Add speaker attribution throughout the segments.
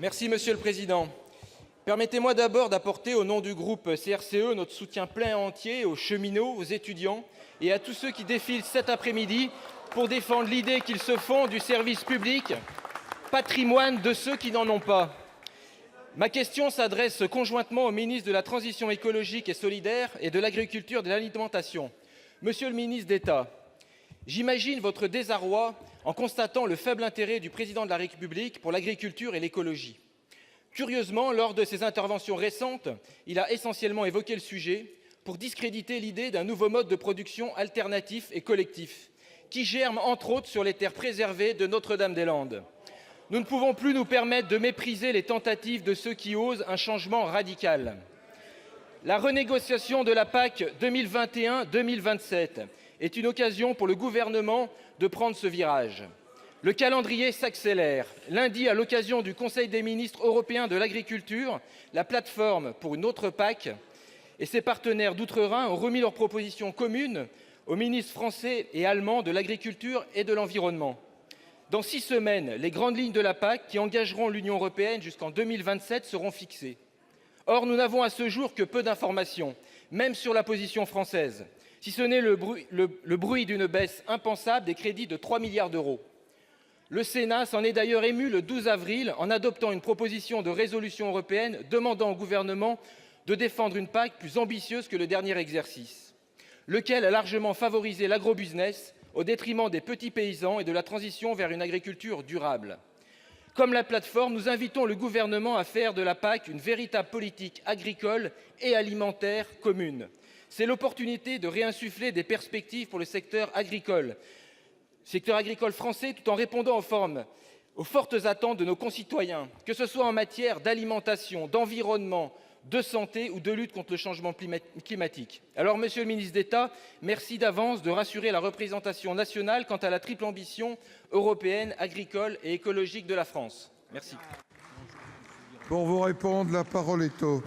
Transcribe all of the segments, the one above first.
Speaker 1: Merci, Monsieur le Président. Permettez-moi d'abord d'apporter, au nom du groupe CRCE, notre soutien plein et entier aux cheminots, aux étudiants et à tous ceux qui défilent cet après-midi pour défendre l'idée qu'ils se font du service public, patrimoine de ceux qui n'en ont pas. Ma question s'adresse conjointement au ministre de la Transition écologique et solidaire et de l'Agriculture et de l'Alimentation. Monsieur le ministre d'État, j'imagine votre désarroi en constatant le faible intérêt du Président de la République pour l'agriculture et l'écologie. Curieusement, lors de ses interventions récentes, il a essentiellement évoqué le sujet pour discréditer l'idée d'un nouveau mode de production alternatif et collectif, qui germe entre autres sur les terres préservées de Notre-Dame-des-Landes. Nous ne pouvons plus nous permettre de mépriser les tentatives de ceux qui osent un changement radical. La renégociation de la PAC 2021-2027 est une occasion pour le gouvernement de prendre ce virage. Le calendrier s'accélère. Lundi, à l'occasion du Conseil des ministres européens de l'agriculture, la plateforme pour une autre PAC et ses partenaires d'outre-Rhin ont remis leurs propositions communes aux ministres français et allemands de l'agriculture et de l'environnement. Dans 6 semaines, les grandes lignes de la PAC qui engageront l'Union européenne jusqu'en 2027 seront fixées. Or, nous n'avons à ce jour que peu d'informations, même sur la position française, si ce n'est le bruit d'une baisse impensable des crédits de 3 milliards d'euros. Le Sénat s'en est d'ailleurs ému le 12 avril en adoptant une proposition de résolution européenne demandant au gouvernement de défendre une PAC plus ambitieuse que le dernier exercice, lequel a largement favorisé l'agrobusiness au détriment des petits paysans et de la transition vers une agriculture durable. Comme la plateforme, nous invitons le gouvernement à faire de la PAC une véritable politique agricole et alimentaire commune. C'est l'opportunité de réinsuffler des perspectives pour le secteur agricole français, tout en répondant aux fortes attentes de nos concitoyens, que ce soit en matière d'alimentation, d'environnement, de santé ou de lutte contre le changement climatique. Alors, Monsieur le ministre d'État, merci d'avance de rassurer la représentation nationale quant à la triple ambition européenne, agricole et écologique de la France. Merci.
Speaker 2: Pour vous répondre, la parole est au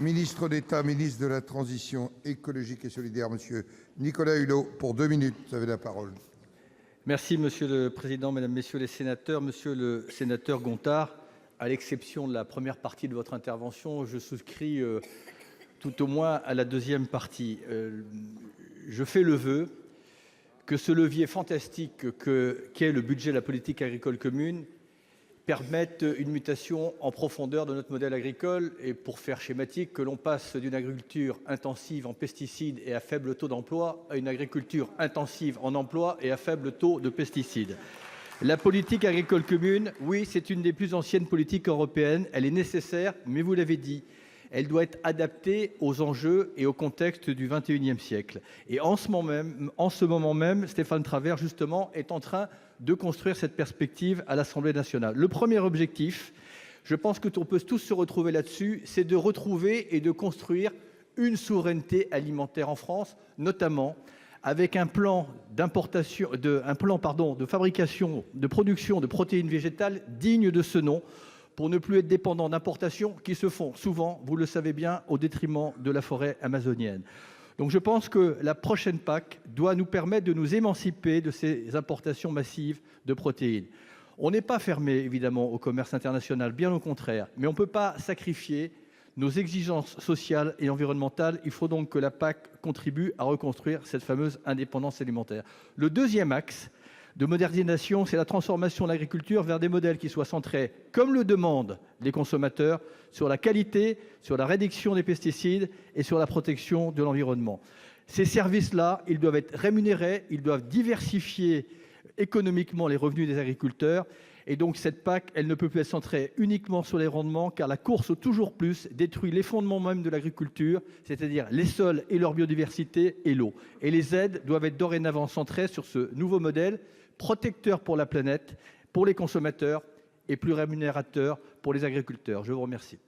Speaker 2: ministre d'État, ministre de la Transition écologique et solidaire, Monsieur Nicolas Hulot. Pour 2 minutes, vous avez la parole.
Speaker 3: Merci, Monsieur le Président, Mesdames, Messieurs les sénateurs. Monsieur le sénateur Gontard, à l'exception de la première partie de votre intervention, je souscris tout au moins à la deuxième partie. Je fais le vœu que ce levier fantastique qu'est le budget de la politique agricole commune permette une mutation en profondeur de notre modèle agricole et, pour faire schématique, que l'on passe d'une agriculture intensive en pesticides et à faible taux d'emploi à une agriculture intensive en emploi et à faible taux de pesticides. La politique agricole commune, oui, c'est une des plus anciennes politiques européennes. Elle est nécessaire, mais vous l'avez dit, elle doit être adaptée aux enjeux et au contexte du XXIe siècle. Et en ce moment même, Stéphane Travert, justement, est en train de construire cette perspective à l'Assemblée nationale. Le premier objectif, je pense que on peut tous se retrouver là-dessus, c'est de retrouver et de construire une souveraineté alimentaire en France, notamment avec un plan de fabrication, de production de protéines végétales digne de ce nom, pour ne plus être dépendant d'importations qui se font souvent, vous le savez bien, au détriment de la forêt amazonienne. Donc je pense que la prochaine PAC doit nous permettre de nous émanciper de ces importations massives de protéines. On n'est pas fermé, évidemment, au commerce international, bien au contraire, mais on ne peut pas sacrifier nos exigences sociales et environnementales. Il faut donc que la PAC contribue à reconstruire cette fameuse indépendance alimentaire. Le deuxième axe de modernisation, c'est la transformation de l'agriculture vers des modèles qui soient centrés, comme le demandent les consommateurs, sur la qualité, sur la réduction des pesticides et sur la protection de l'environnement. Ces services-là, ils doivent être rémunérés, ils doivent diversifier économiquement les revenus des agriculteurs. Et donc cette PAC, elle ne peut plus être centrée uniquement sur les rendements, car la course au toujours plus détruit les fondements même de l'agriculture, c'est-à-dire les sols et leur biodiversité et l'eau. Et les aides doivent être dorénavant centrées sur ce nouveau modèle, protecteur pour la planète, pour les consommateurs et plus rémunérateur pour les agriculteurs. Je vous remercie.